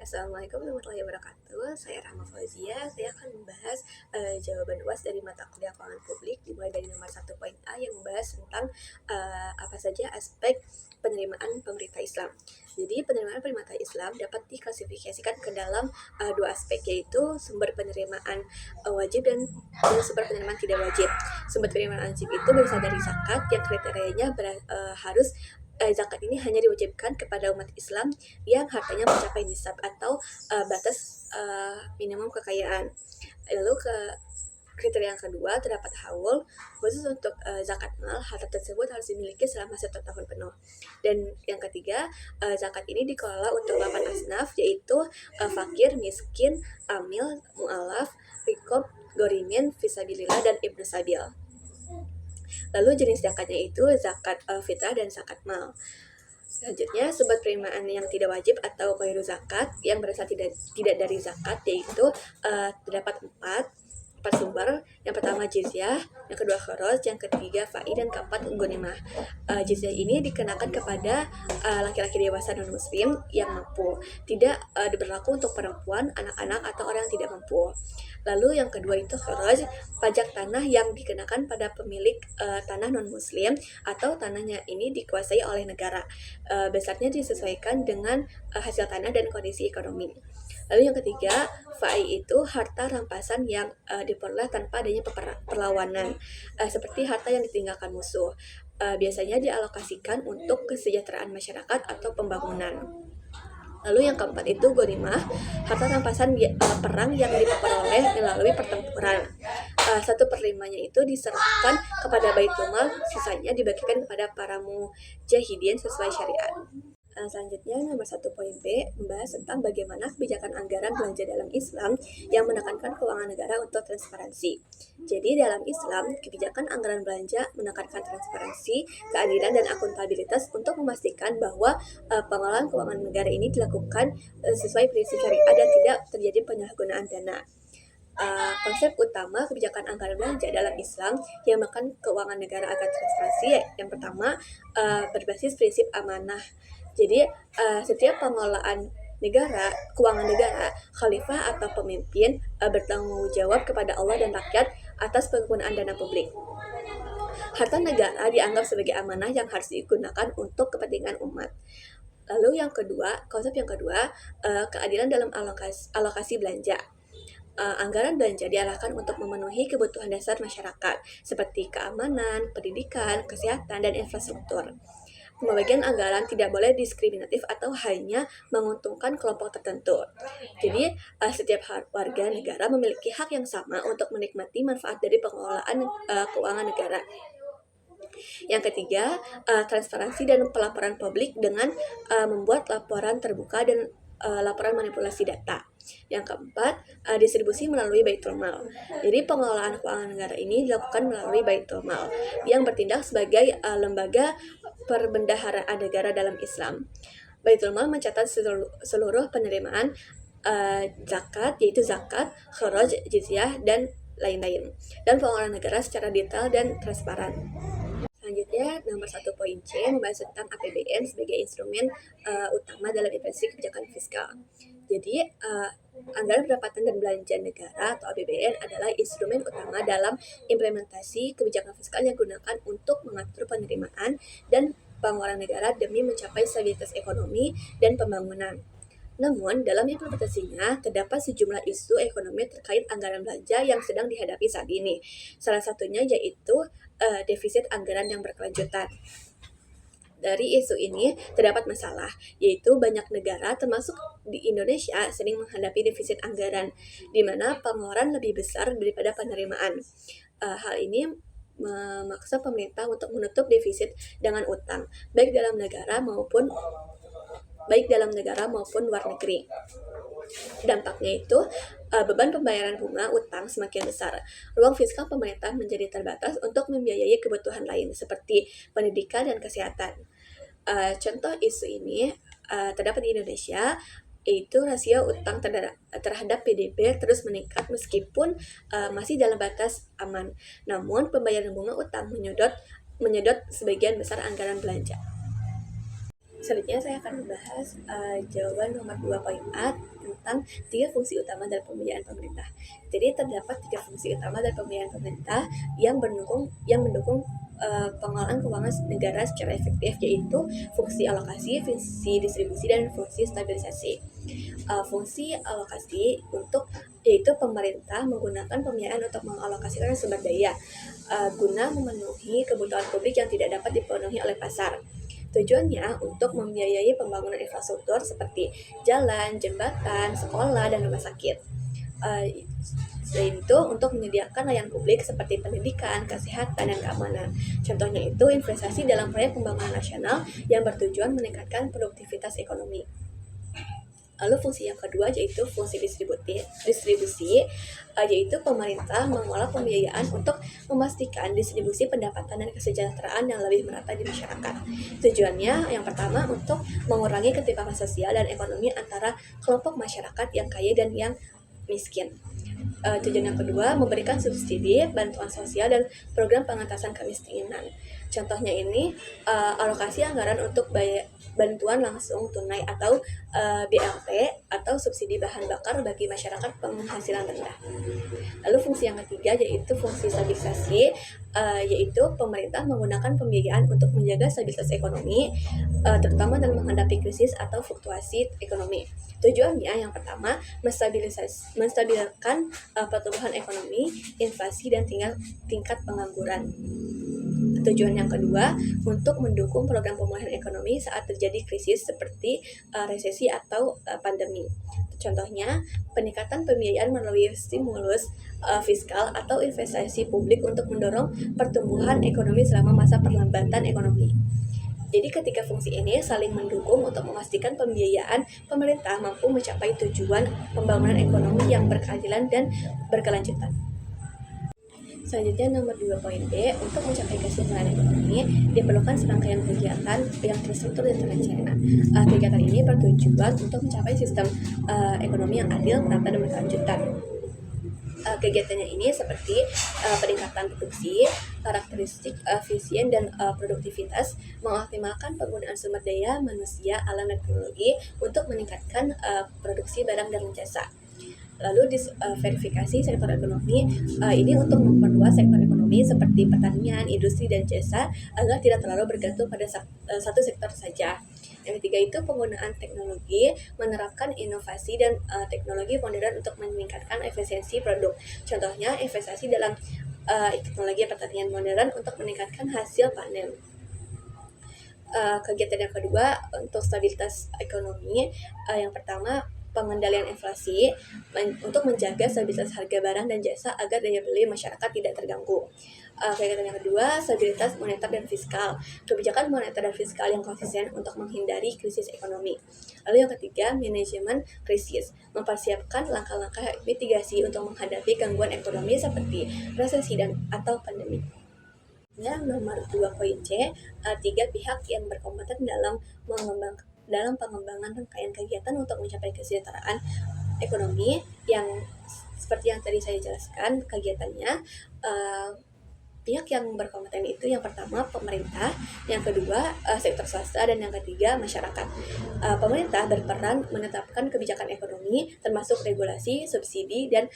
Assalamualaikum warahmatullahi wabarakatuh. Saya Rahma Fauzia. Saya akan membahas jawaban UAS dari mata kuliah keuangan publik dimulai dari nomor 1 poin A yang membahas tentang apa saja aspek penerimaan pemerintah Islam. Jadi penerimaan pemerintah Islam dapat diklasifikasikan ke dalam dua aspek, yaitu sumber penerimaan wajib dan sumber penerimaan tidak wajib. Sumber penerimaan wajib itu berasal dari zakat yang kriterianya harus zakat ini hanya diwajibkan kepada umat Islam yang hartanya mencapai nisab atau batas minimum kekayaan. Lalu kriteria yang kedua, terdapat haul khusus untuk zakat mal. Harta tersebut harus dimiliki selama 1 tahun penuh. Dan yang ketiga, zakat ini dikelola untuk 8 asnaf, yaitu fakir, miskin, amil, mu'alaf, rikob, gorimin, fisabilillah, dan ibnu sabil. Lalu jenis zakatnya itu zakat fitrah dan zakat mal. Selanjutnya, sumber penerimaan yang tidak wajib atau ghairu zakat yang berasal tidak dari zakat, yaitu terdapat empat sumber. Yang pertama jizyah, yang kedua kharaj, yang ketiga fai, dan keempat ghanimah. Jizyah ini dikenakan kepada laki-laki dewasa non muslim yang mampu, tidak berlaku untuk perempuan, anak-anak, atau orang yang tidak mampu. Lalu yang kedua itu kharaj, pajak tanah yang dikenakan pada pemilik tanah non muslim atau tanahnya ini dikuasai oleh negara. Besarnya disesuaikan dengan hasil tanah dan kondisi ekonomi. Lalu yang ketiga, fai itu harta rampasan yang diperoleh tanpa adanya perlawanan, seperti harta yang ditinggalkan musuh. Biasanya dialokasikan untuk kesejahteraan masyarakat atau pembangunan. Lalu yang keempat itu ghanimah, harta rampasan perang yang diperoleh melalui pertempuran. 1/5-nya itu diserahkan kepada Baitul Mal, sisanya dibagikan kepada para mujahidin sesuai syariat. Selanjutnya nomor 1 poin B membahas tentang bagaimana kebijakan anggaran belanja dalam Islam yang menekankan keuangan negara untuk transparansi. Jadi dalam Islam, kebijakan anggaran belanja menekankan transparansi, keadilan, dan akuntabilitas untuk memastikan bahwa pengelolaan keuangan negara ini dilakukan sesuai prinsip syariah dan tidak terjadi penyalahgunaan dana. Konsep utama kebijakan anggaran belanja dalam Islam yang menekan keuangan negara agar transparansi, yang pertama berbasis prinsip amanah. Jadi setiap pengelolaan keuangan negara, khalifah atau pemimpin bertanggung jawab kepada Allah dan rakyat atas penggunaan dana publik. Harta negara dianggap sebagai amanah yang harus digunakan untuk kepentingan umat. Lalu konsep yang kedua, keadilan dalam alokasi belanja. Anggaran belanja diarahkan untuk memenuhi kebutuhan dasar masyarakat seperti keamanan, pendidikan, kesehatan, dan infrastruktur. Pembagian anggaran tidak boleh diskriminatif atau hanya menguntungkan kelompok tertentu. Jadi, setiap warga negara memiliki hak yang sama untuk menikmati manfaat dari pengelolaan keuangan negara. Yang ketiga, transparansi dan pelaporan publik dengan membuat laporan terbuka dan laporan manipulasi data. Yang keempat, distribusi melalui Baitul Mal. Jadi pengelolaan keuangan negara ini dilakukan melalui Baitul Mal yang bertindak sebagai lembaga perbendaharaan negara dalam Islam. Baitul Mal mencatat seluruh penerimaan zakat, yaitu zakat, kharaj, jizyah, dan lain-lain, dan pengelolaan negara secara detail dan transparan. Selanjutnya, nomor 1 poin C membahas tentang APBN sebagai instrumen utama dalam intervensi kebijakan fiskal. Jadi, anggaran pendapatan dan belanja negara atau APBN adalah instrumen utama dalam implementasi kebijakan fiskal yang digunakan untuk mengatur penerimaan dan pengeluaran negara demi mencapai stabilitas ekonomi dan pembangunan. Namun, dalam implementasinya, terdapat sejumlah isu ekonomi terkait anggaran belanja yang sedang dihadapi saat ini. Salah satunya yaitu defisit anggaran yang berkelanjutan. Dari isu ini terdapat masalah, yaitu banyak negara termasuk di Indonesia sering menghadapi defisit anggaran, di mana pengeluaran lebih besar daripada penerimaan. Hal ini memaksa pemerintah untuk menutup defisit dengan utang, baik dalam negara maupun luar negeri. Dampaknya itu, beban pembayaran bunga utang semakin besar. Ruang fiskal pemerintah menjadi terbatas untuk membiayai kebutuhan lain seperti pendidikan dan kesehatan. Contoh isu ini terdapat di Indonesia, yaitu rasio utang terhadap PDB terus meningkat meskipun masih dalam batas aman. Namun pembayaran bunga utang menyedot sebagian besar anggaran belanja. Selanjutnya saya akan membahas jawaban nomor 2.A tentang 3 fungsi utama dalam pembiayaan pemerintah. Jadi terdapat 3 fungsi utama dalam pembiayaan pemerintah yang mendukung pengelolaan keuangan negara secara efektif, yaitu fungsi alokasi, fungsi distribusi, dan fungsi stabilisasi. Fungsi alokasi yaitu pemerintah menggunakan pembiayaan untuk mengalokasikan sumber daya guna memenuhi kebutuhan publik yang tidak dapat dipenuhi oleh pasar. Tujuannya untuk membiayai pembangunan infrastruktur seperti jalan, jembatan, sekolah, dan rumah sakit. Selain itu, untuk menyediakan layanan publik seperti pendidikan, kesehatan, dan keamanan. Contohnya itu investasi dalam proyek pembangunan nasional yang bertujuan meningkatkan produktivitas ekonomi. Lalu fungsi yang kedua yaitu fungsi distribusi, yaitu pemerintah mengelola pembiayaan untuk memastikan distribusi pendapatan dan kesejahteraan yang lebih merata di masyarakat. Tujuannya yang pertama untuk mengurangi ketimpangan sosial dan ekonomi antara kelompok masyarakat yang kaya dan yang miskin. Tujuan yang kedua, memberikan subsidi, bantuan sosial, dan program pengentasan kemiskinan. Contohnya ini, alokasi anggaran untuk bantuan langsung tunai atau BLT atau subsidi bahan bakar bagi masyarakat penghasilan rendah. Lalu fungsi yang ketiga yaitu fungsi stabilisasi, yaitu pemerintah menggunakan pembiayaan untuk menjaga stabilitas ekonomi, terutama dalam menghadapi krisis atau fluktuasi ekonomi. Tujuannya yang pertama, menstabilkan pertumbuhan ekonomi, inflasi, dan tingkat pengangguran. Tujuan yang kedua, untuk mendukung program pemulihan ekonomi saat terjadi krisis seperti resesi atau pandemi. Contohnya, peningkatan pembiayaan melalui stimulus fiskal atau investasi publik untuk mendorong pertumbuhan ekonomi selama masa perlambatan ekonomi. Jadi ketiga fungsi ini saling mendukung untuk memastikan pembiayaan pemerintah mampu mencapai tujuan pembangunan ekonomi yang berkeadilan dan berkelanjutan. Selanjutnya nomor 2.B, untuk mencapai kesejahteraan ekonomi diperlukan serangkaian kegiatan yang terstruktur dan terencana. Kegiatan ini bertujuan untuk mencapai sistem ekonomi yang adil, merata, dan berkelanjutan. Kegiatannya ini seperti peningkatan produksi, karakteristik efisien dan produktivitas, mengoptimalkan penggunaan sumber daya manusia, alam, dan teknologi untuk meningkatkan produksi barang dan jasa. Lalu verifikasi sektor ekonomi ini untuk memperluas sektor ekonomi seperti pertanian, industri, dan jasa agar tidak terlalu bergantung pada satu sektor saja. Yang ketiga itu penggunaan teknologi, menerapkan inovasi dan teknologi modern untuk meningkatkan efisiensi produk. Contohnya investasi dalam teknologi pertanian modern untuk meningkatkan hasil panen. Kegiatan yang kedua untuk stabilitas ekonomi, yang pertama pengendalian inflasi untuk menjaga stabilitas harga barang dan jasa agar daya beli masyarakat tidak terganggu. Kegiatan yang kedua, stabilitas moneter dan fiskal, kebijakan moneter dan fiskal yang konsisten untuk menghindari krisis ekonomi. Lalu yang ketiga, manajemen krisis, mempersiapkan langkah-langkah mitigasi untuk menghadapi gangguan ekonomi seperti resesi atau pandemi. Nomor 2.C, 3 pihak yang berkompeten dalam pengembangan rangkaian kegiatan untuk mencapai kesejahteraan ekonomi yang seperti yang tadi saya jelaskan kegiatannya. Pihak yang berkompeten itu yang pertama pemerintah, yang kedua sektor swasta, dan yang ketiga masyarakat. Pemerintah berperan menetapkan kebijakan ekonomi termasuk regulasi, subsidi, dan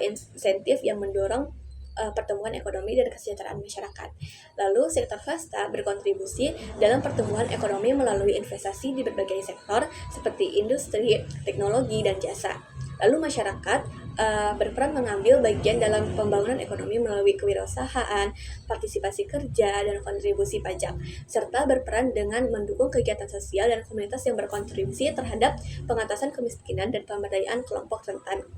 insentif yang mendorong pertumbuhan ekonomi dan kesejahteraan masyarakat. Lalu sektor swasta berkontribusi dalam pertumbuhan ekonomi melalui investasi di berbagai sektor seperti industri, teknologi, dan jasa. Lalu masyarakat berperan mengambil bagian dalam pembangunan ekonomi melalui kewirausahaan, partisipasi kerja, dan kontribusi pajak, serta berperan dengan mendukung kegiatan sosial dan komunitas yang berkontribusi terhadap pengatasan kemiskinan dan pemberdayaan kelompok rentan.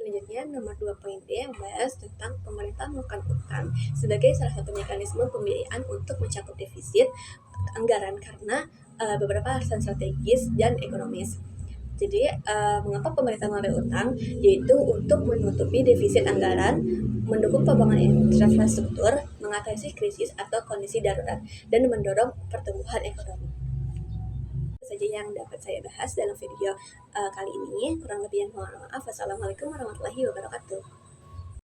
Selanjutnya, nomor 2.D membahas tentang pemerintah melakukan utang sebagai salah satu mekanisme pembiayaan untuk mencakup defisit anggaran karena beberapa alasan strategis dan ekonomis. Jadi, mengapa pemerintah mengambil utang? Yaitu untuk menutupi defisit anggaran, mendukung pembangunan infrastruktur, mengatasi krisis atau kondisi darurat, dan mendorong pertumbuhan ekonomi. Itu saja yang dapat saya bahas dalam video kali ini. Kurang lebih yang mohon maaf. Wassalamualaikum warahmatullahi wabarakatuh.